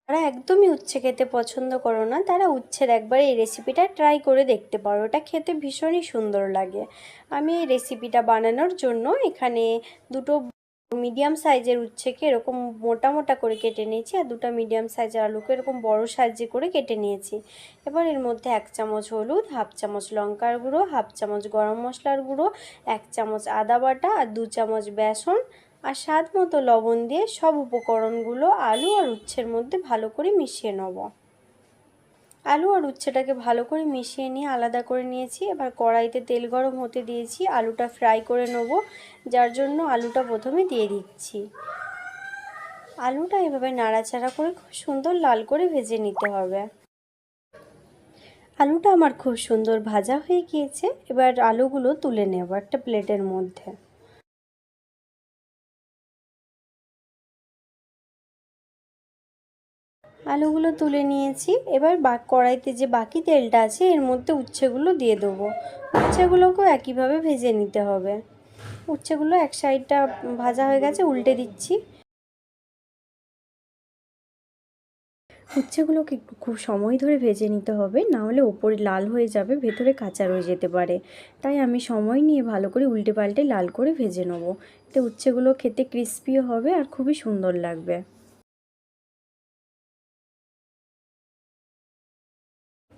যারা একদমই উচ্ছে খেতে পছন্দ করো না তারা উচ্ছের একবার এই রেসিপিটা ট্রাই করে দেখতে পারো, এটা খেতে ভীষণই সুন্দর লাগে। আমি এই রেসিপিটা বানানোর জন্য এখানে দুটো মিডিয়াম সাইজের উচ্ছেকে এরকম মোটা মোটা করে কেটে নিয়েছি, আর দুটো মিডিয়াম সাইজের আলুকে এরকম বড় সাইজে করে কেটে নিয়েছি। এবার এর মধ্যে 1 চামচ হলুদ, হাফ চামচ লঙ্কার গুঁড়ো, হাফ চামচ গরম মশলার গুঁড়ো, 1 চামচ আদা বাটা আর 2 চামচ বেসন আর স্বাদ মতো লবণ দিয়ে সব উপকরণগুলো আলু আর উচ্ছের মধ্যে ভালো করে মিশিয়ে নেব। আলু আর উচ্ছেটাকে ভালো করে মিশিয়ে নিয়ে আলাদা করে নিয়েছি। এবার কড়াইতে তেল গরম হতে দিয়েছি, আলুটা ফ্রাই করে নেব, যার জন্য আলুটা প্রথমে দিয়ে দিচ্ছি। আলুটা এভাবে নাড়াচাড়া করে খুব সুন্দর লাল করে ভেজে নিতে হবে। আলুটা আমার খুব সুন্দর ভাজা হয়ে গিয়েছে। এবার আলুগুলো তুলে নেব একটা প্লেটের মধ্যে। আলুগুলো তুলে নিয়েছি। এবার কড়াইতে যে বাকি তেলটা আছে এর মধ্যে উচ্ছেগুলো দিয়ে দেবো। উচ্ছেগুলোকেও একইভাবে ভেজে নিতে হবে। উচ্ছেগুলো এক সাইডটা ভাজা হয়ে গেছে, উল্টে দিচ্ছি। উচ্ছেগুলোকে একটু খুব সময় ধরে ভেজে নিতে হবে, না হলে ওপরে লাল হয়ে যাবে, ভেতরে কাঁচা রয়ে যেতে পারে। তাই আমি সময় নিয়ে ভালো করে উল্টে পাল্টে লাল করে ভেজে নেব। এতে উচ্ছেগুলো খেতে ক্রিস্পিও হবে আর খুবই সুন্দর লাগবে।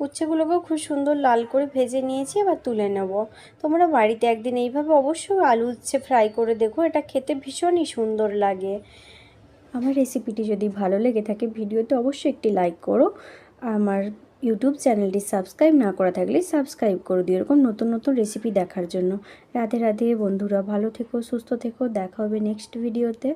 উচ্ছেগুলোকেও খুব সুন্দর লাল করে ভেজে নিয়েছি, এবার তুলে নেব। তোমরা বাড়িতে একদিন এইভাবে অবশ্যই আলু উচ্ছে ফ্রাই করে দেখো, এটা খেতে ভীষণই সুন্দর লাগে। আমার রেসিপিটি যদি ভালো লেগে থাকে ভিডিওতে অবশ্যই একটি লাইক করো। আমার ইউটিউব চ্যানেলটি সাবস্ক্রাইব না করা থাকলে সাবস্ক্রাইব করে দিও এরকম নতুন নতুন রেসিপি দেখার জন্য। রাধে রাধে বন্ধুরা, ভালো থেকো, সুস্থ থেকো, দেখা হবে নেক্সট ভিডিওতে।